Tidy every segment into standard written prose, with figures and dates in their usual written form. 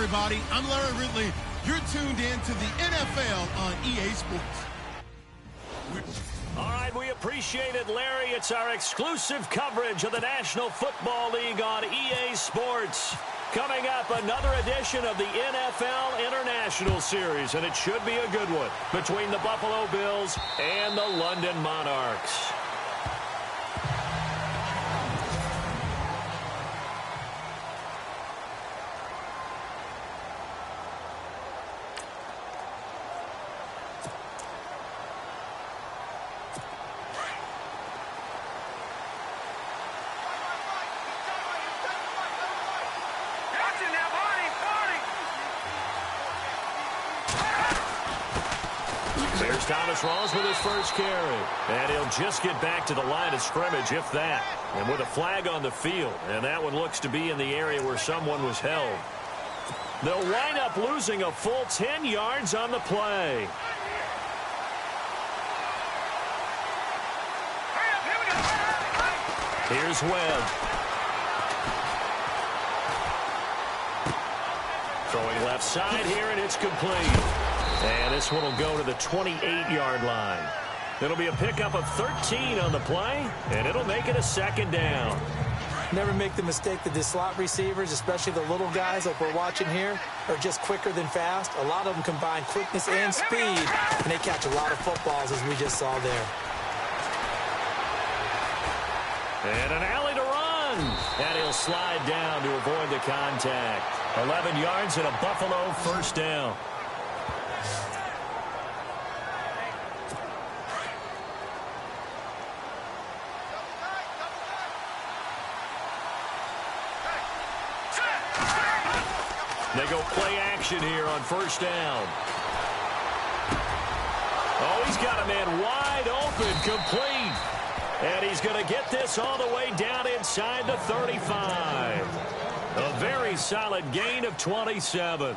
everybody. I'm Larry Ridley. You're tuned in to the NFL on EA Sports. All right, we appreciate it, Larry. It's our exclusive coverage of the National Football League on EA Sports. Coming up, another edition of the NFL International Series, and it should be a good one between the Buffalo Bills and the London Monarchs. There's Thomas Rawls with his first carry. And he'll just get back to the line of scrimmage, if that. And with a flag on the field. And that one looks to be in the area where someone was held. They'll wind up losing a full 10 yards on the play. Here's Webb. Throwing left side here, and it's complete. And this one will go to the 28-yard line. It'll be a pickup of 13 on the play, and it'll make it a second down. Never make the mistake that the slot receivers, especially the little guys like we're watching here, are just quicker than fast. A lot of them combine quickness and speed, and they catch a lot of footballs, as we just saw there. And an alley to run. And he'll slide down to avoid the contact. 11 yards and a Buffalo first down. They go play action here on first down. Oh, he's got a man wide open, complete. And he's going to get this all the way down inside the 35. A very solid gain of 27.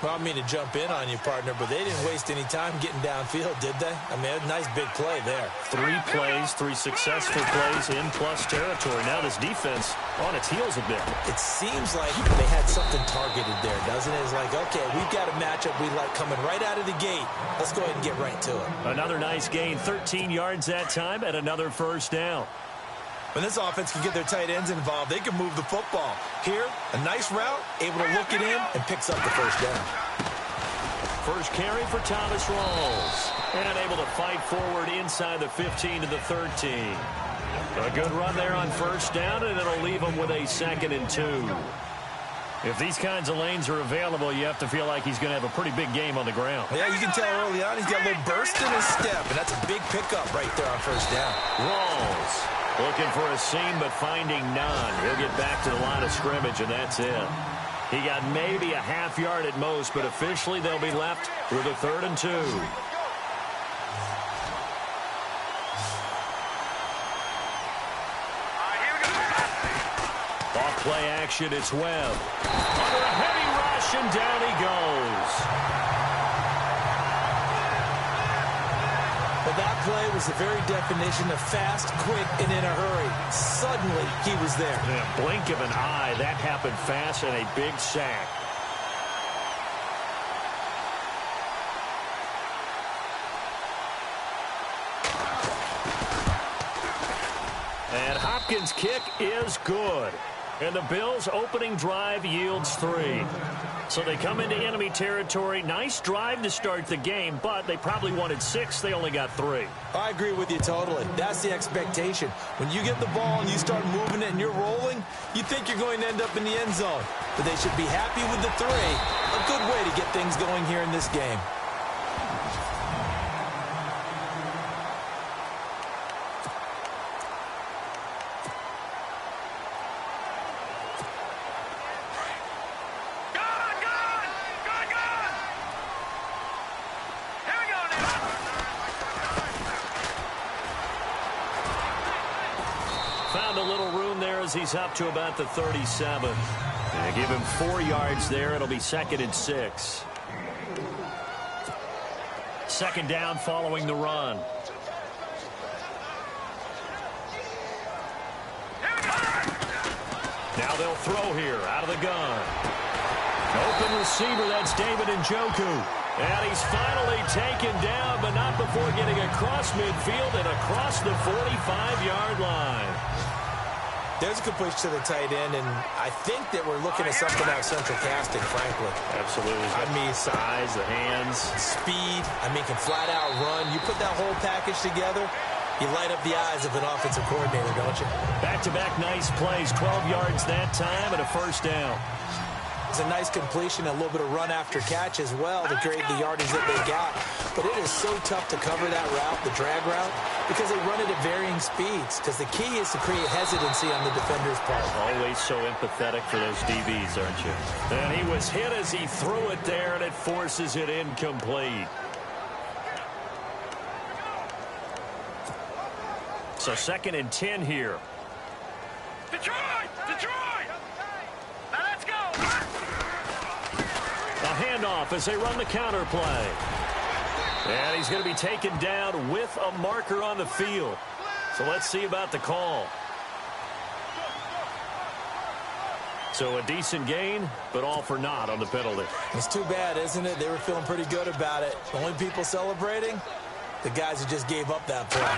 Well, I mean to jump in on you, partner, but they didn't waste any time getting downfield, did they? I mean, a nice big play there. 3 plays, 3 successful plays in plus territory. Now this defense on its heels a bit. It seems like they had something targeted there, doesn't it? It's like, okay, we've got a matchup we like coming right out of the gate. Let's go ahead and get right to it. Another nice gain, 13 yards that time, and another first down. When this offense can get their tight ends involved, they can move the football. Here, a nice route, able to look it in, and picks up the first down. First carry for Thomas Rawls. And able to fight forward inside the 15 to the 13. A good run there on first down, and it'll leave them with a 2nd and 2. If these kinds of lanes are available, you have to feel like he's going to have a pretty big game on the ground. Yeah, you can tell early on he's got a little burst in his step, and that's a big pickup right there on first down. Rawls looking for a seam, but finding none. He'll get back to the line of scrimmage, and that's it. He got maybe a half yard at most, but officially they'll be left with a 3rd and 2. Off play action, it's Webb. Under a heavy rush, and down he goes. Well, that play was the very definition of fast, quick, and in a hurry. Suddenly, he was there. In a blink of an eye, that happened fast, and a big sack. And Hopkins' kick is good. And the Bills' opening drive yields 3. So they come into enemy territory. Nice drive to start the game, but they probably wanted 6. They only got 3. I agree with you totally. That's the expectation. When you get the ball and you start moving it and you're rolling, you think you're going to end up in the end zone. But they should be happy with the 3. A good way to get things going here in this game. Found a little room there as he's up to about the 37. And give him 4 yards there. It'll be 2nd and 6. 2nd down following the run. Now they'll throw here out of the gun. Open receiver, that's David Njoku. And he's finally taken down, but not before getting across midfield and across the 45-yard line. There's a completion to the tight end, and I think that we're looking at something out of central casting, frankly. Absolutely. I mean, size, the hands. Speed. I mean, can flat out run. You put that whole package together, you light up the eyes of an offensive coordinator, don't you? Back-to-back nice plays, 12 yards that time and a first down. It's a nice completion, a little bit of run after catch as well to create the yardage that they got. But it is so tough to cover that route, the drag route, because they run it at varying speeds. Because the key is to create hesitancy on the defender's part. Always so empathetic for those DBs, aren't you? And he was hit as he threw it there, and it forces it incomplete. So 2nd and 10 here. Detroit! Detroit! Now let's go! A handoff as they run the counter play. And he's going to be taken down with a marker on the field. So let's see about the call. So a decent gain, but all for naught on the penalty. It's too bad, isn't it? They were feeling pretty good about it. The only people celebrating, the guys who just gave up that play.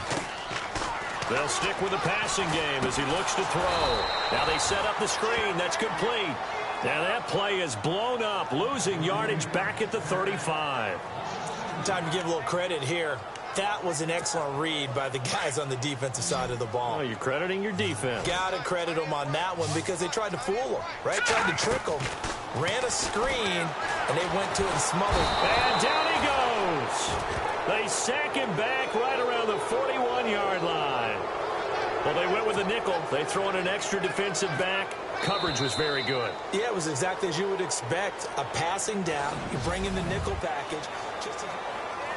They'll stick with the passing game as he looks to throw. Now they set up the screen. That's complete. Now that play is blown up, losing yardage back at the 35. Time to give a little credit here. That was an excellent read by the guys on the defensive side of the ball. Oh, you're crediting your defense. Got to credit them on that one because they tried to fool them, right? Tried to trick them. Ran a screen, and they went to it and smothered. And down he goes. They sack him back right around the 41-yard line. Well, they went with a nickel. They throw in an extra defensive back. Coverage was very good. Yeah, it was exactly as you would expect. A passing down. You bring in the nickel package.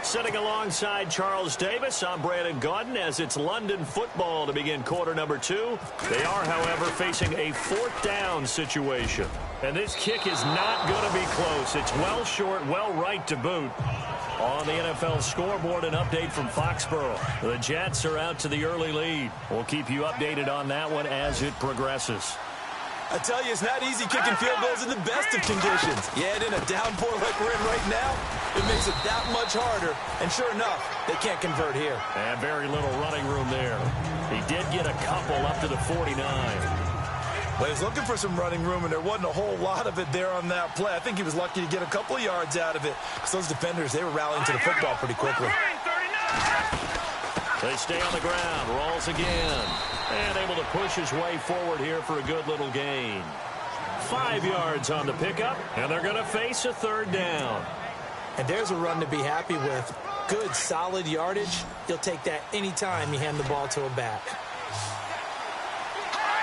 Sitting alongside Charles Davis, I'm Brandon Gaudin as it's London football to begin quarter number 2. They are, however, facing a 4th down situation. And this kick is not going to be close. It's well short, well right to boot. On the NFL scoreboard, an update from Foxborough. The Jets are out to the early lead. We'll keep you updated on that one as it progresses. I tell you, it's not easy kicking field goals in the best of conditions. Yet in a downpour like we're in right now, it makes it that much harder. And sure enough, they can't convert here. And very little running room there. He did get a couple up to the 49. Well, he was looking for some running room, and there wasn't a whole lot of it there on that play. I think he was lucky to get a couple of yards out of it. Because those defenders, they were rallying to the football pretty quickly. They stay on the ground. Rolls again. And able to push his way forward here for a good little gain. 5 yards on the pickup, and they're going to face a 3rd down. And there's a run to be happy with. Good, solid yardage. He'll take that anytime you hand the ball to a back.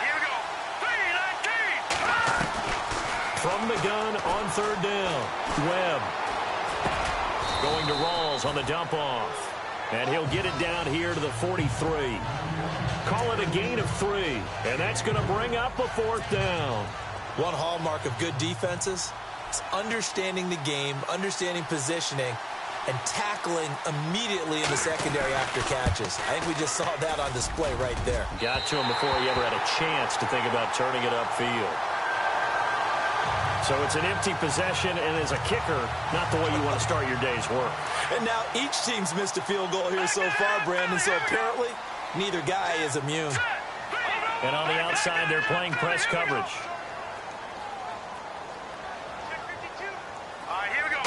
Here we go. 3-19. From the gun on 3rd down. Webb. Going to Rawls on the dump off. And he'll get it down here to the 43. Call it a gain of 3. And that's going to bring up a 4th down. One hallmark of good defenses is understanding the game, understanding positioning, and tackling immediately in the secondary after catches. I think we just saw that on display right there. Got to him before he ever had a chance to think about turning it upfield. So it's an empty possession, and as a kicker, not the way you want to start your day's work. And now each team's missed a field goal here so far, Brandon, so apparently neither guy is immune. And on the outside, they're playing press coverage. All right, here we go.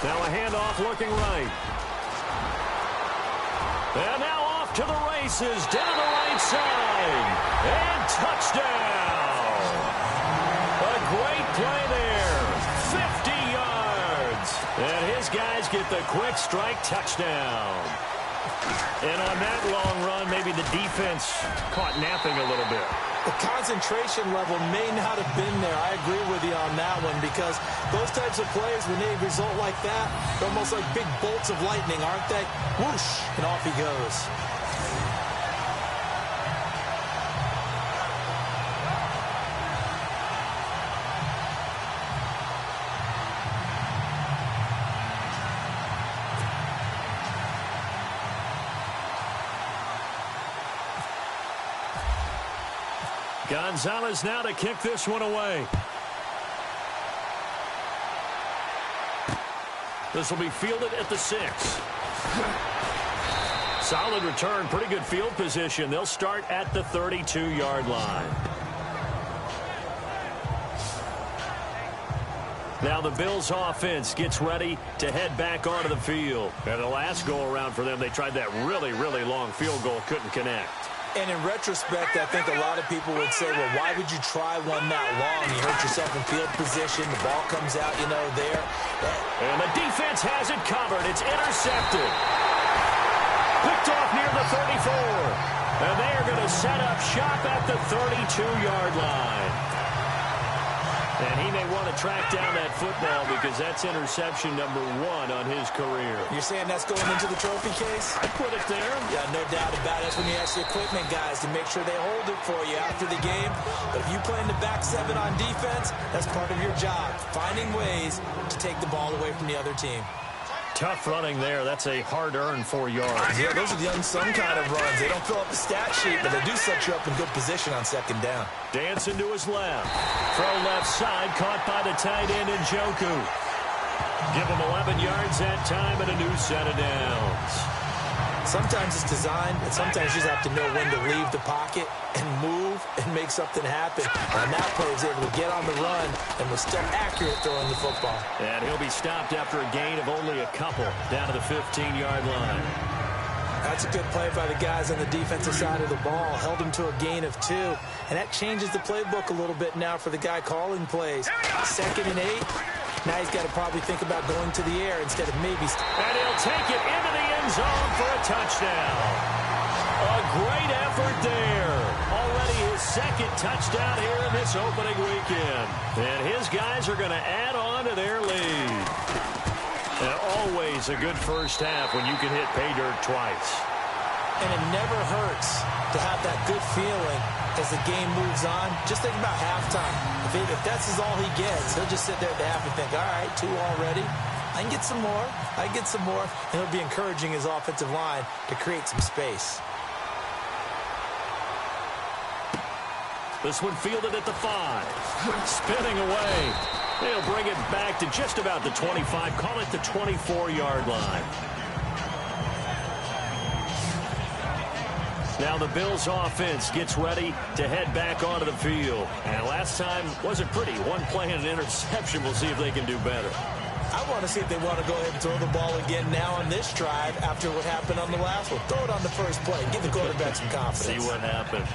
Now a handoff looking right. And now off to the races, down the right side. And touchdown. A great play there. 50 yards. And his guys get the quick strike touchdown. And on that long run, maybe the defense caught napping a little bit. The concentration level may not have been there. I agree with you on that one because those types of plays, when they result like that, they're almost like big bolts of lightning, aren't they? Whoosh, and off he goes. Gonzalez now to kick this one away. This will be fielded at the 6. Solid return, pretty good field position. They'll start at the 32-yard line. Now the Bills offense gets ready to head back onto the field. And the last go-around for them, they tried that really, really long field goal, couldn't connect. And in retrospect, I think a lot of people would say, well, why would you try one that long? You hurt yourself in field position. The ball comes out, there. And the defense has it covered. It's intercepted. Picked off near the 34. And they are going to set up shop at the 32-yard line. And he may want to track down that football because that's interception number 1 on his career. You're saying that's going into the trophy case? I put it there. Yeah, no doubt about it. That's when you ask the equipment guys to make sure they hold it for you after the game. But if you play in the back 7 on defense, that's part of your job, finding ways to take the ball away from the other team. Tough running there. That's a hard-earned 4 yards. Yeah, those are the unsung kind of runs. They don't fill up the stat sheet, but they do set you up in good position on second down. Dancing to his left. Throw left side, caught by the tight end Njoku. Give him 11 yards that time and a new set of downs. Sometimes it's designed, and sometimes you just have to know when to leave the pocket and move and make something happen. And that player is able to get on the run and was still accurate throwing the football. And he'll be stopped after a gain of only a couple down to the 15-yard line. That's a good play by the guys on the defensive side of the ball. Held him to a gain of 2. And that changes the playbook a little bit now for the guy calling plays. 2nd and 8. Now he's got to probably think about going to the air instead of maybe. And he'll take it into the end zone for a touchdown. A great effort there. Already his 2nd touchdown here in this opening weekend. And his guys are going to add on to their lead. And always a good first half when you can hit pay dirt twice. And it never hurts to have that good feeling as the game moves on. Just think about halftime. If that's all he gets, he'll just sit there at the half and think, all right, 2 already. I can get some more. I can get some more. And he'll be encouraging his offensive line to create some space. This one fielded at the 5. Spinning away. They'll bring it back to just about the 25. Call it the 24-yard line. Now the Bills offense gets ready to head back onto the field. And last time wasn't pretty. One play and an interception. We'll see if they can do better. I want to see if they want to go ahead and throw the ball again now on this drive after what happened on the last one. Throw it on the first play. Give the quarterback some confidence. See what happens.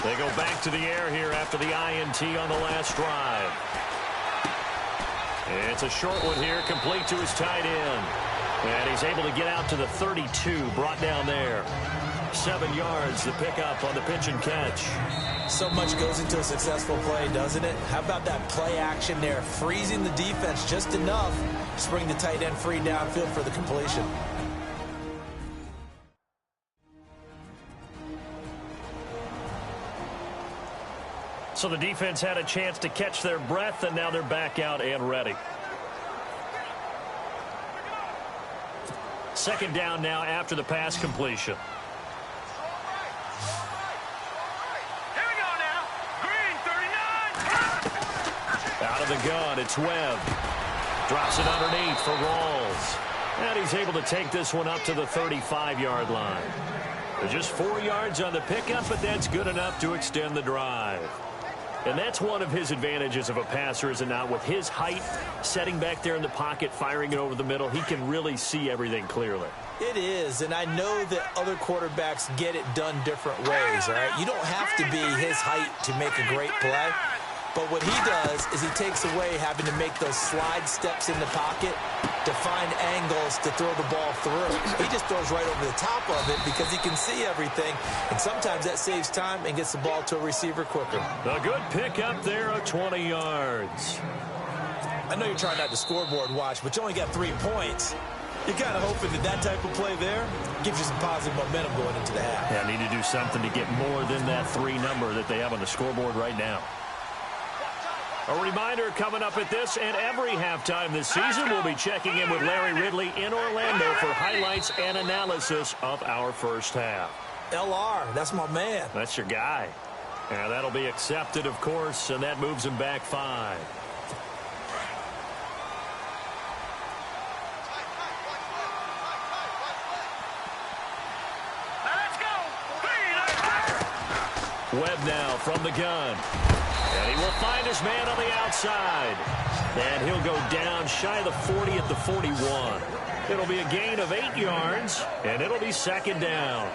They go back to the air here after the INT on the last drive. It's a short one here, complete to his tight end. And he's able to get out to the 32, brought down there. 7 yards, the pickup on the pitch and catch. So much goes into a successful play, doesn't it? How about that play action there, freezing the defense just enough to bring the tight end free downfield for the completion. So the defense had a chance to catch their breath, and now they're back out and ready. 2nd down now after the pass completion. Here we go now. Green, 39. Out of the gun, it's Webb. Drops it underneath for Rawls. And he's able to take this one up to the 35-yard line. Just 4 yards on the pickup, but that's good enough to extend the drive. And that's one of his advantages of a passer, is it not? With his height, setting back there in the pocket, firing it over the middle, he can really see everything clearly. It is, and I know that other quarterbacks get it done different ways, all right? You don't have to be his height to make a great play. But what he does is he takes away having to make those slide steps in the pocket to find angles to throw the ball through. He just throws right over the top of it because he can see everything, and sometimes that saves time and gets the ball to a receiver quicker. A good pickup there of 20 yards. I know you're trying not to scoreboard watch, but you only got 3 points. You're kind of hoping that that type of play there gives you some positive momentum going into the half. Yeah, need to do something to get more than that 3 number that they have on the scoreboard right now. A reminder coming up at this and every halftime this season, we'll be checking in with Larry Ridley in Orlando for highlights and analysis of our first half. LR, that's my man. That's your guy. And that'll be accepted, of course, and that moves him back 5. Webb now from the gun. And he will find his man on the outside. And he'll go down shy of the 40 at the 41. It'll be a gain of 8 yards, and it'll be second down.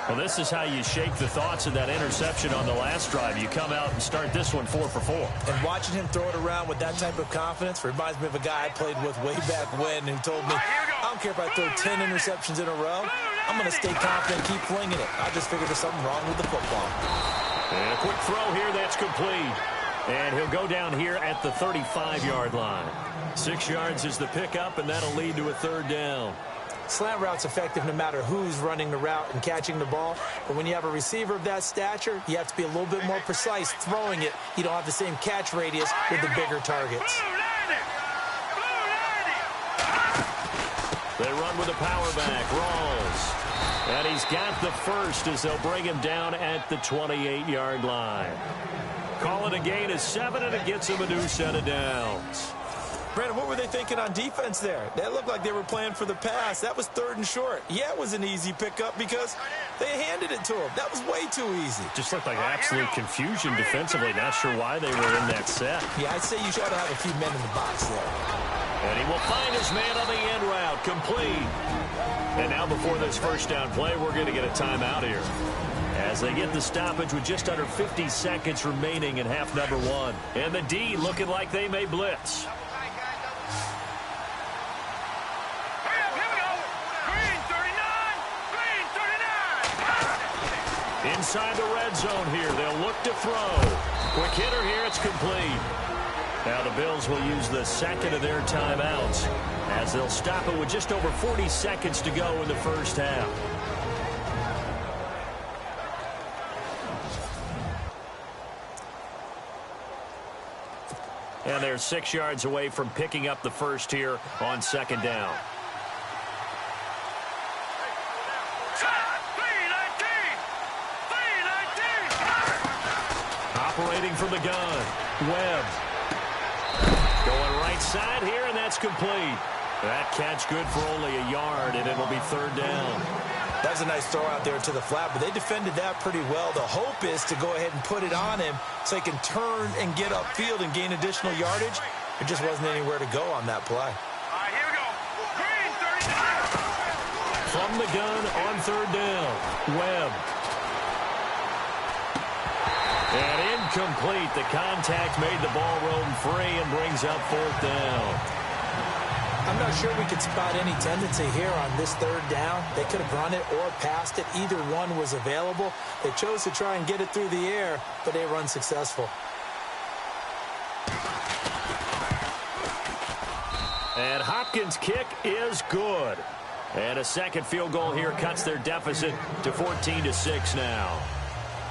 Well, this is how you shake the thoughts of that interception on the last drive. You come out and start this one 4 for 4. And watching him throw it around with that type of confidence reminds me of a guy I played with way back when who told me, I don't care if I throw 10 interceptions in a row. I'm going to stay confident and keep flinging it. I just figured there's something wrong with the football. And a quick throw here, that's complete. And he'll go down here at the 35-yard line. 6 yards is the pickup, and that'll lead to a third down. Slant route's effective no matter who's running the route and catching the ball. But when you have a receiver of that stature, you have to be a little bit more precise throwing it. You don't have the same catch radius with the bigger targets. They run with a power back, Rawls. And he's got the first as they'll bring him down at the 28-yard line. Calling a gain of 7, and it gets him a new set of downs. Brandon, what were they thinking on defense there? That looked like they were playing for the pass. That was 3rd and short. Yeah, it was an easy pickup because they handed it to him. That was way too easy. Just looked like absolute confusion defensively. Not sure why they were in that set. Yeah, I'd say you should have a few men in the box there. And he will find his man on the end route, complete. And now before this first down play, we're going to get a timeout here, as they get the stoppage with just under 50 seconds remaining in half number 1. And the D looking like they may blitz. Inside the red zone here, they'll look to throw. Quick hitter here, it's complete. Now the Bills will use the second of their timeouts, as they'll stop it with just over 40 seconds to go in the first half. And they're 6 yards away from picking up the first here on second down. Operating from the gun, Webb. Going right side here, and that's complete. That catch good for only a yard, and it'll be third down. That was a nice throw out there to the flat, but they defended that pretty well. The hope is to go ahead and put it on him so he can turn and get upfield and gain additional yardage. There just wasn't anywhere to go on that play. All right, here we go. Green, 39. From the gun on third down, Webb. And incomplete. The contact made the ball roam free and brings up fourth down. I'm not sure we could spot any tendency here on this third down. They could have run it or passed it. Either one was available. They chose to try and get it through the air, but they were unsuccessful. And Hopkins' kick is good. And a second field goal here cuts their deficit to 14-6 now.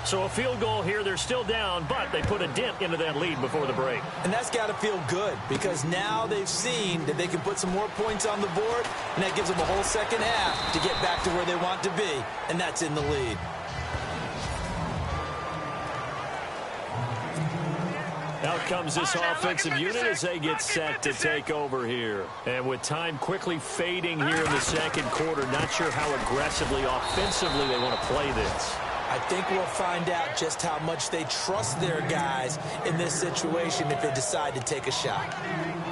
So a field goal here, they're still down, but they put a dent into that lead before the break. And that's got to feel good, because now they've seen that they can put some more points on the board, and that gives them a whole second half to get back to where they want to be, and that's in the lead. Out comes this offensive unit as they get set to take over here. And with time quickly fading here in the second quarter, not sure how aggressively, offensively they want to play this. I think we'll find out just how much they trust their guys in this situation if they decide to take a shot.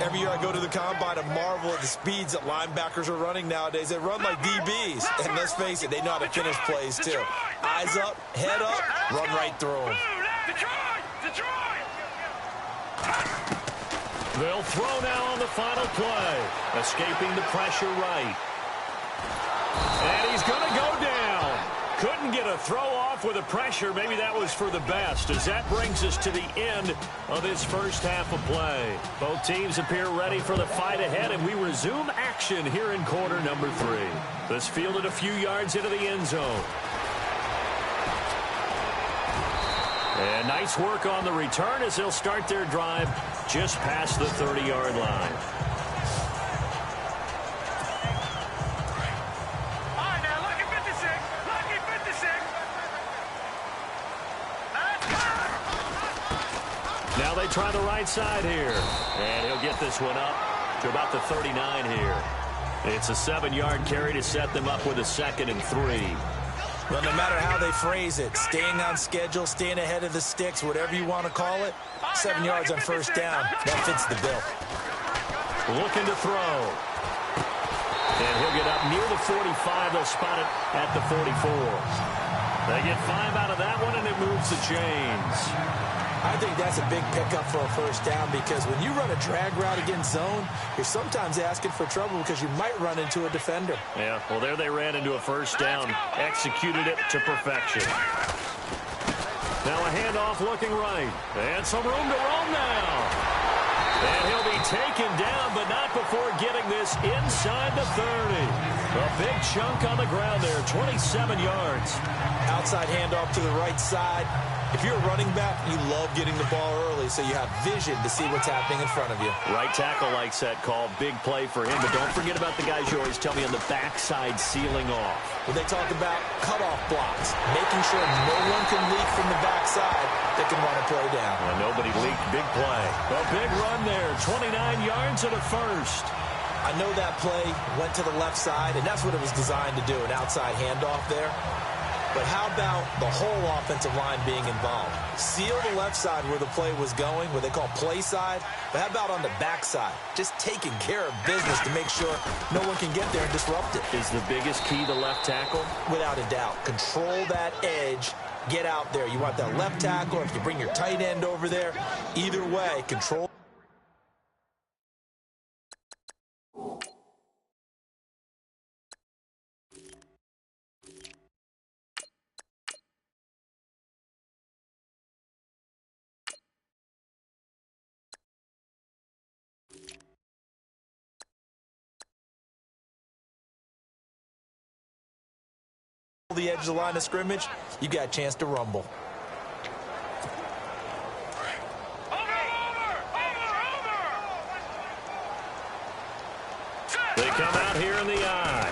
Every year I go to the combine and marvel at the speeds that linebackers are running nowadays. They run like DBs. And let's face it, they know how to finish plays too. Eyes up, head up, run right through them. They'll throw now on the final play. Escaping the pressure right. And he's going to go down. Couldn't get a throw off with the pressure. Maybe that was for the best, as that brings us to the end of this first half of play. Both teams appear ready for the fight ahead, and we resume action here in quarter number 3. This fielded a few yards into the end zone. And nice work on the return as they'll start their drive just past the 30-yard line. All right, now, lucky 56. Lucky 56. Now they try the right side here. And he'll get this one up to about the 39 here. It's a 7-yard carry to set them up with a 2nd and 3. Well, no matter how they phrase it, staying on schedule, staying ahead of the sticks, whatever you want to call it, 7 yards on first down, that fits the bill. Looking to throw. And he'll get up near the 45. They'll spot it at the 44. They get 5 out of that one, and it moves the chains. I think that's a big pickup for a first down because when you run a drag route against zone, you're sometimes asking for trouble because you might run into a defender. Yeah, well, there they ran into a first down, executed it to perfection. Now a handoff looking right, and some room to roam now. And he'll be taken down, but not before getting this inside the 30. A big chunk on the ground there, 27 yards. Outside handoff to the right side. If you're a running back, you love getting the ball early so you have vision to see what's happening in front of you. Right tackle likes that call. Big play for him. But don't forget about the guys you always tell me on the backside sealing off. When they talk about cutoff blocks, making sure no one can leak from the backside that can run a play down. Well, nobody leaked. Big play. A big run there. 29 yards and a first. I know that play went to the left side, and that's what it was designed to do, an outside handoff there. But how about the whole offensive line being involved? Seal the left side where the play was going, what they call play side. But how about on the back side? Just taking care of business to make sure no one can get there and disrupt it. Is the biggest key the left tackle? Without a doubt. Control that edge. Get out there. You want that left tackle, or if you bring your tight end over there, either way, control. The edge of the line of scrimmage, you got a chance to rumble. They come out here in the eye.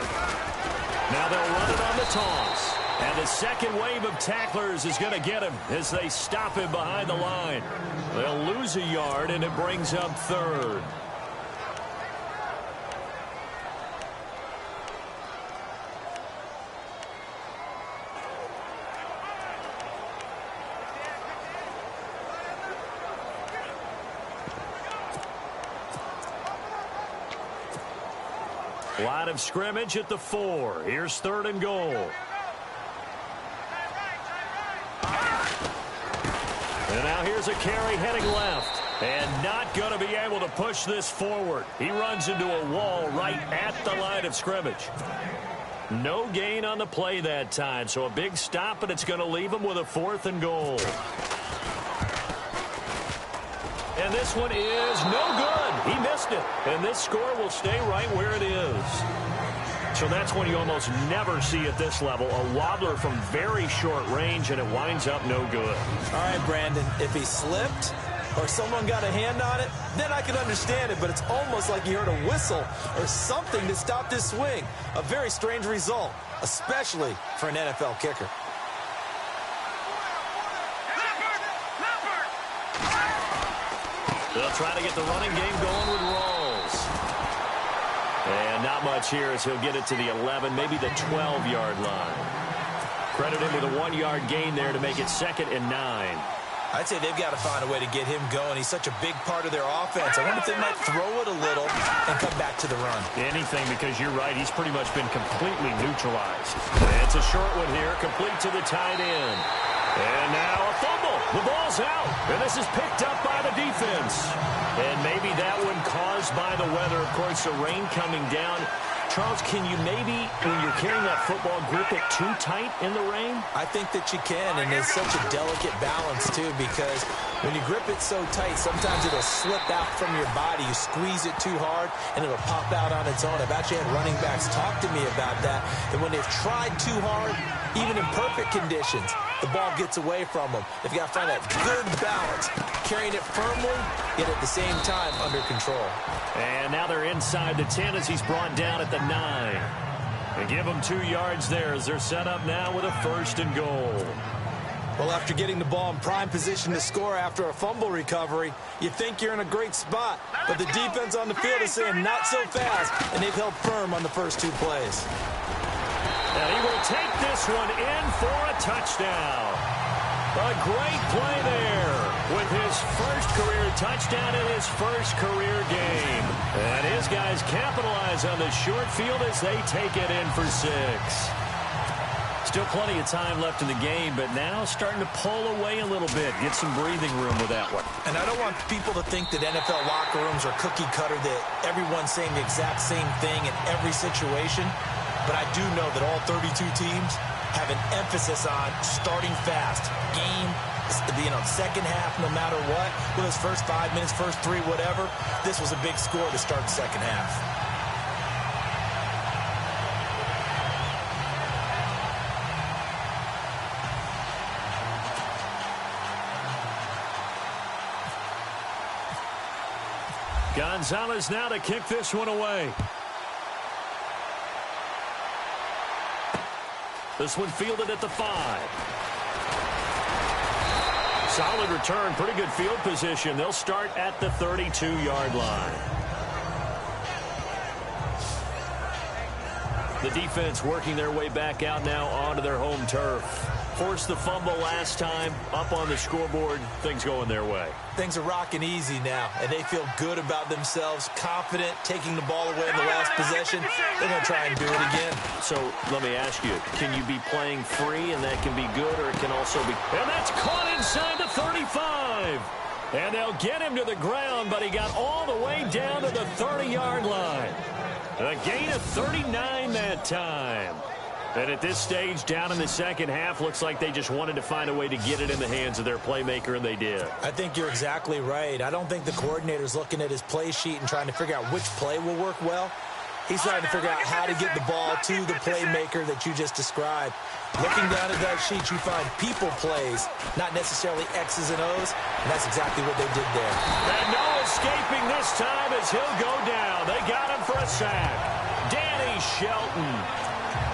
Now they'll run it on the toss. And the second wave of tacklers is going to get him as they stop him behind the line. They'll lose a yard, and it brings up 3rd. Line of scrimmage at the 4. Here's 3rd and goal. And now here's a carry heading left. And not going to be able to push this forward. He runs into a wall right at the line of scrimmage. No gain on the play that time. So a big stop, and it's going to leave him with a 4th and goal. And this one is no good. He missed it. And this score will stay right where it is. So that's one you almost never see at this level. A wobbler from very short range, and it winds up no good. All right, Brandon, if he slipped or someone got a hand on it, then I can understand it. But it's almost like you heard a whistle or something to stop this swing. A very strange result, especially for an NFL kicker. They'll try to get the running game going with Rawls. And not much here as he'll get it to the 11, maybe the 12-yard line. Credit him with a 1-yard gain there to make it 2nd and 9. I'd say they've got to find a way to get him going. He's such a big part of their offense. I wonder if they might throw it a little and come back to the run. Anything, because you're right. He's pretty much been completely neutralized. And it's a short one here, complete to the tight end. And now a fumble. The ball's out. And this is picked up by the defense. And maybe that one caused by the weather. Of course, the rain coming down. Charles, can you maybe, when you're carrying that football, grip it too tight in the rain? I think that you can, and it's such a delicate balance, too, because when you grip it so tight, sometimes it'll slip out from your body. You squeeze it too hard, and it'll pop out on its own. I've actually had running backs talk to me about that, that when they've tried too hard, even in perfect conditions, the ball gets away from them. They've got to find that good balance, carrying it firmly, yet at the same time under control. And now they're inside the 10 as he's brought down at the 9. And give them 2 yards there as they're set up now with a 1st and goal. Well, after getting the ball in prime position to score after a fumble recovery, you think you're in a great spot. But the defense on the field is saying not so fast, and they've held firm on the first 2 plays. And he will take this one in for a touchdown. A great play there with his first career touchdown in his first career game. And his guys capitalize on the short field as they take it in for 6. Still plenty of time left in the game, but now starting to pull away a little bit. Get some breathing room with that one. And I don't want people to think that NFL locker rooms are cookie cutter, that everyone's saying the exact same thing in every situation. But I do know that all 32 teams have an emphasis on starting fast. Game, second half, no matter what. Whether it's first 5 minutes, first 3, whatever. This was a big score to start the second half. Gonzalez now to kick this one away. This one fielded at the 5. Solid return, pretty good field position. They'll start at the 32-yard line. The defense working their way back out now onto their home turf. Forced the fumble last time, up on the scoreboard, things going their way. Things are rocking easy now, and they feel good about themselves, confident, taking the ball away in the last possession. They're going to try and do it again. So let me ask you, can you be playing free and that can be good, or it can also be... And that's caught inside the 35. And they'll get him to the ground, but he got all the way down to the 30-yard line. A gain of 39 that time. And at this stage, down in the second half, looks like they just wanted to find a way to get it in the hands of their playmaker, and they did. I think you're exactly right. I don't think the coordinator's looking at his play sheet and trying to figure out which play will work well. He's trying to figure out how to get the ball to the playmaker that you just described. Looking down at that sheet, you find people plays, not necessarily X's and O's, and that's exactly what they did there. And no escaping this time as he'll go down. They got him for a sack. Danny Shelton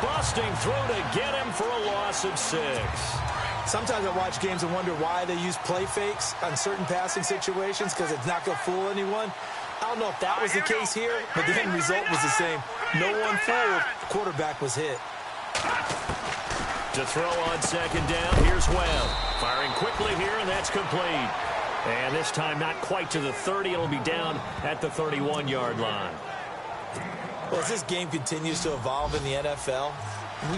busting through to get him for a loss of 6. Sometimes I watch games and wonder why they use play fakes on certain passing situations, because it's not going to fool anyone. I don't know if that was the case here, but the end result was the same. No one fooled. The quarterback was hit. To throw on second down, here's Webb. Firing quickly here, and that's complete. And this time not quite to the 30. It'll be down at the 31-yard line. Well, as this game continues to evolve in the NFL,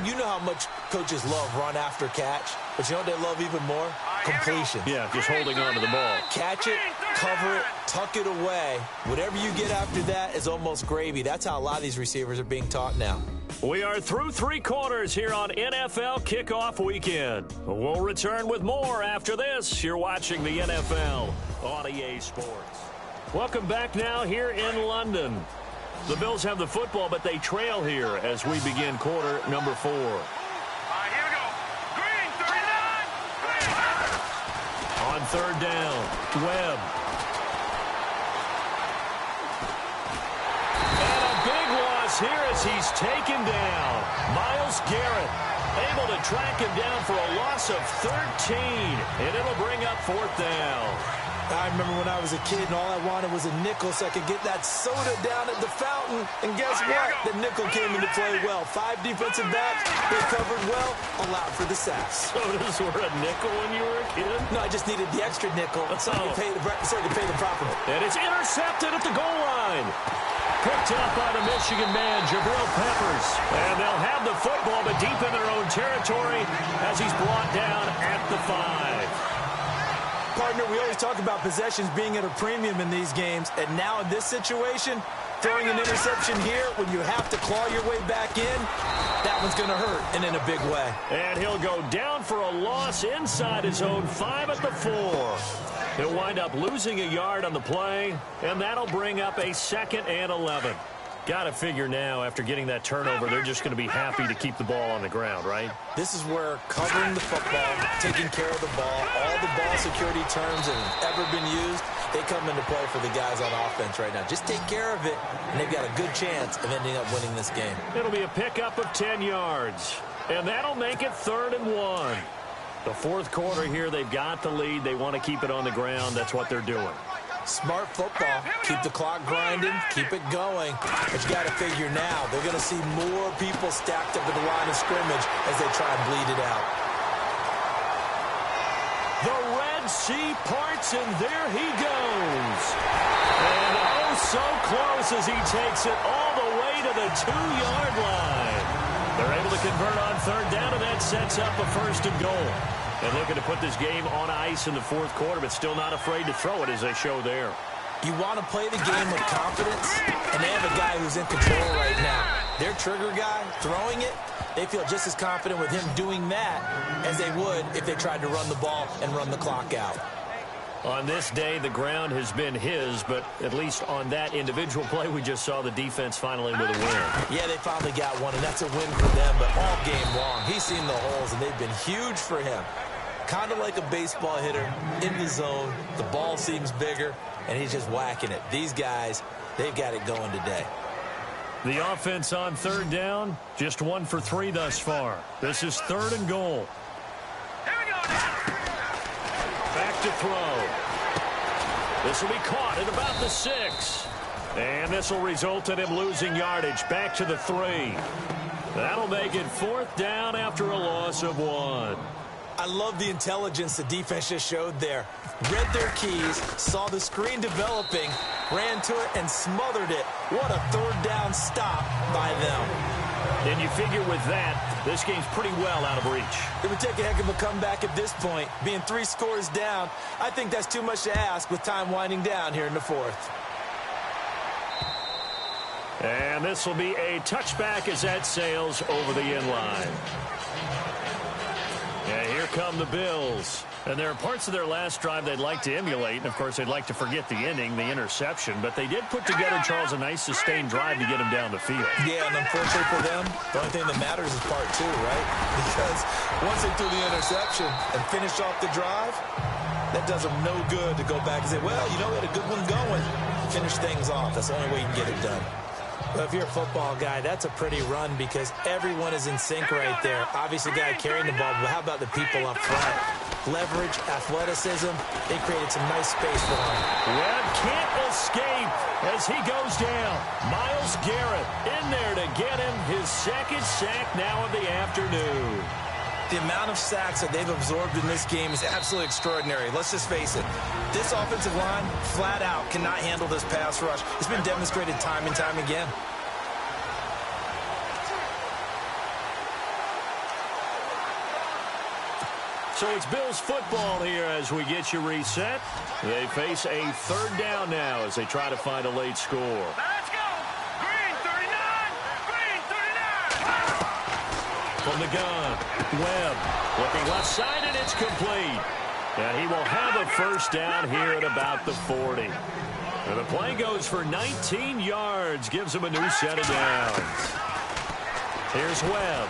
you know how much coaches love run after catch, but you know what they love even more? Completion. Yeah, just holding on to the ball. Catch it, cover it, tuck it away. Whatever you get after that is almost gravy. That's how a lot of these receivers are being taught now. We are through 3 quarters here on NFL Kickoff Weekend. We'll return with more after this. You're watching the NFL on EA Sports. Welcome back now here in London. The Bills have the football, but they trail here as we begin quarter number 4. All right, here we go. Green, 39. On third down, Webb. And a big loss here as he's taken down. Myles Garrett able to track him down for a loss of 13, and it'll bring up 4th down. I remember when I was a kid and all I wanted was a nickel so I could get that soda down at the fountain. And guess what? The nickel came into play well. 5 defensive backs, they covered well, allowed for the sacks. Sodas were a nickel when you were a kid? No, I just needed the extra nickel so I could pay the proper. And it's intercepted at the goal line. Picked up by the Michigan man, Jabril Peppers. And they'll have the football, but deep in their own territory as he's brought down at the 5. Partner, we always talk about possessions being at a premium in these games, and now in this situation, throwing an interception here when you have to claw your way back in, that one's going to hurt, and in a big way. And he'll go down for a loss inside his own 5 at the 4. He'll wind up losing a yard on the play, and that'll bring up a 2nd and 11. Got to figure now, after getting that turnover, they're just going to be happy to keep the ball on the ground, right? This is where covering the football, taking care of the ball, all the ball security terms that have ever been used, they come into play for the guys on offense right now. Just take care of it, and they've got a good chance of ending up winning this game. It'll be a pickup of 10 yards, and that'll make it 3rd and 1. The fourth quarter here, they've got the lead. They want to keep it on the ground. That's what they're doing. Smart football. Keep the clock grinding. Keep it going. But you got to figure now, they're going to see more people stacked up at the line of scrimmage as they try and bleed it out. The Red Sea parts, and there he goes. And oh, so close as he takes it all the way to the 2-yard line. They're able to convert on 3rd down, and that sets up a 1st and goal. And looking to put this game on ice in the fourth quarter, but still not afraid to throw it as they show there. You want to play the game with confidence, and they have a guy who's in control right now. Their trigger guy throwing it, they feel just as confident with him doing that as they would if they tried to run the ball and run the clock out. On this day, the ground has been his, but at least on that individual play, we just saw the defense finally with a win. Yeah, they finally got one, and that's a win for them, but all game long, he's seen the holes, and they've been huge for him. Kind of like a baseball hitter in the zone. The ball seems bigger, and he's just whacking it. These guys, they've got it going today. The offense on 3rd down, just 1 for 3 thus far. This is 3rd and goal. Back to throw. This will be caught at about the 6. And this will result in him losing yardage. Back to the 3. That'll make it 4th down after a loss of 1. I love the intelligence the defense just showed there. Read their keys, saw the screen developing, ran to it, and smothered it. What a 3rd down stop by them. And you figure with that, this game's pretty well out of reach. It would take a heck of a comeback at this point. Being 3 scores down, I think that's too much to ask with time winding down here in the 4th. And this will be a touchback as that sails over the end line. And here come the Bills. And there are parts of their last drive they'd like to emulate. And, of course, they'd like to forget the ending, the interception. But they did put together, Charles, a nice sustained drive to get them down the field. Yeah, and unfortunately for them, the only thing that matters is part 2, right? Because once they threw the interception and finished off the drive, that does them no good to go back and say, well, you know, we had a good one going. Finish things off. That's the only way you can get it done. Well, if you're a football guy, that's a pretty run because everyone is in sync right there. Obviously, the guy carrying the ball, but how about the people up front? Leverage, athleticism, they created some nice space for him. Webb can't escape as he goes down. Myles Garrett in there to get him his 2nd sack now of the afternoon. The amount of sacks that they've absorbed in this game is absolutely extraordinary. Let's just face it. This offensive line, flat out, cannot handle this pass rush. It's been demonstrated time and time again. So it's Bills football here as we get you reset. They face a 3rd down now as they try to find a late score. Let's go. Green 39. Green 39. From the gun, Webb looking left side, and it's complete. And he will have a 1st down here at about the 40. And the play goes for 19 yards, gives him a new set of downs. Here's Webb.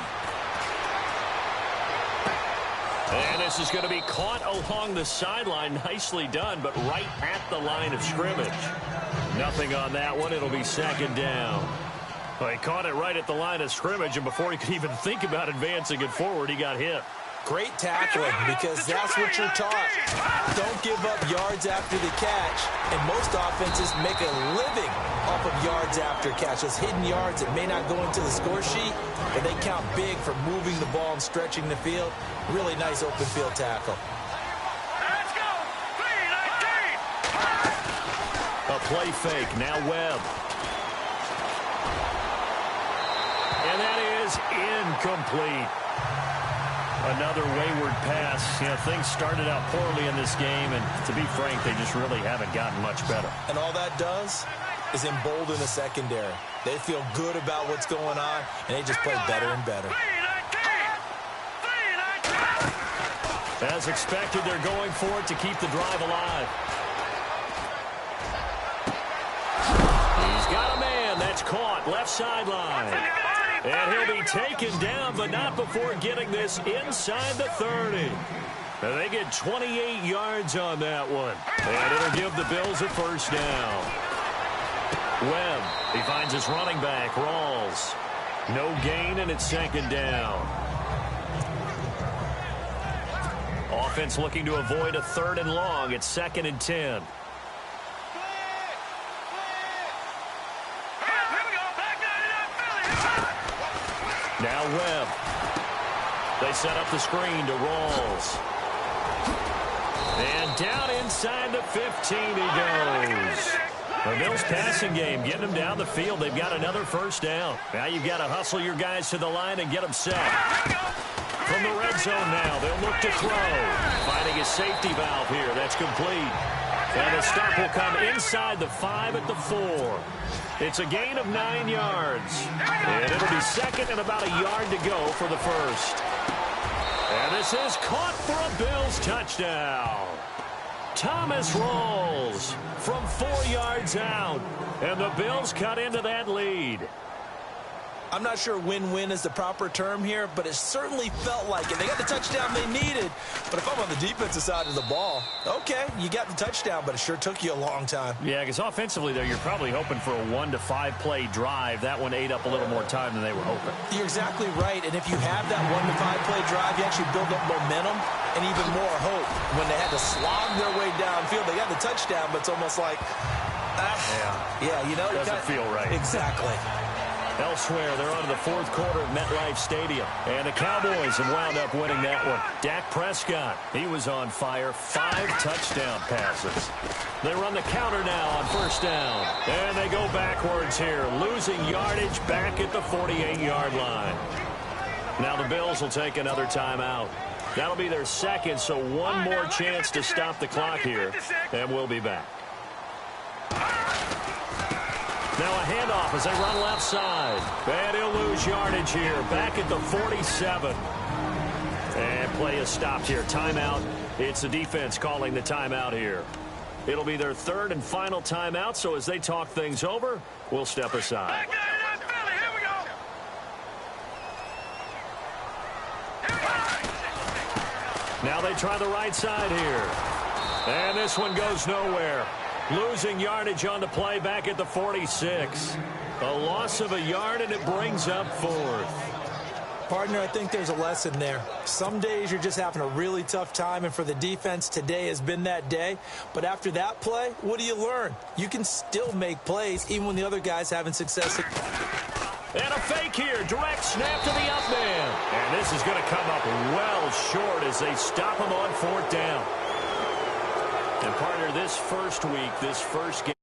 And this is going to be caught along the sideline. Nicely done, but right at the line of scrimmage. Nothing on that one. It'll be 2nd down. Well, he caught it right at the line of scrimmage, and before he could even think about advancing it forward, he got hit. Great tackling because that's what you're taught. Don't give up yards after the catch. And most offenses make a living off of yards after catch. Those hidden yards that may not go into the score sheet, but they count big for moving the ball and stretching the field. Really nice open field tackle. Let's go. Green 19. A play fake. Now Webb. And that is incomplete. Another wayward pass. You know, things started out poorly in this game, and to be frank, they just really haven't gotten much better. And all that does is embolden the secondary. They feel good about what's going on, and they just play better and better. As expected, they're going for it to keep the drive alive. He's got a man. That's caught. sideline. And he'll be taken down, but not before getting this inside the 30. And they get 28 yards on that one. And it'll give the Bills a first down. Webb, he finds his running back, Rawls. No gain, and it's second down. Offense looking to avoid a 3rd and long. It's 2nd and 10. Now Webb. They set up the screen to Rawls. And down inside the 15 he goes. The Bills passing game, getting them down the field. They've got another first down. Now you've got to hustle your guys to the line and get them set. From the red zone now, they'll look to throw. Finding a safety valve here. That's complete. And the stop will come inside the 5 at the 4. It's a gain of 9 yards. And it'll be second and about a yard to go for the first. And this is caught for a Bills touchdown. Thomas Rawls from 4 yards out. And the Bills cut into that lead. I'm not sure win-win is the proper term here, but it certainly felt like it. They got the touchdown they needed, but if I'm on the defensive side of the ball, okay, you got the touchdown, but it sure took you a long time. Yeah, because offensively there, you're probably hoping for a 1 to 5 play drive. That one ate up a little more time than they were hoping. You're exactly right, and if you have that 1 to 5 play drive, you actually build up momentum and even more hope. When they had to slog their way downfield, they got the touchdown, but it's almost like, yeah, you know. Doesn't feel right. Exactly. Elsewhere, they're on to the 4th quarter of MetLife Stadium. And the Cowboys have wound up winning that one. Dak Prescott, he was on fire. 5 touchdown passes. They run the counter now on first down. And they go backwards here, losing yardage back at the 48-yard line. Now the Bills will take another timeout. That'll be their second, so one more chance to stop the clock here. And we'll be back. Now a handoff as they run left side. And he'll lose yardage here. Back at the 47. And play is stopped here. Timeout. It's the defense calling the timeout here. It'll be their 3rd and final timeout, so as they talk things over, we'll step aside. Now they try the right side here. And this one goes nowhere. Losing yardage on the play back at the 46. A loss of a yard, and it brings up 4th. Partner, I think there's a lesson there. Some days you're just having a really tough time, and for the defense, today has been that day. But after that play, what do you learn? You can still make plays even when the other guy's having success. And a fake here. Direct snap to the up man. And this is going to come up well short as they stop him on 4th down. And partner, this first week, this first game.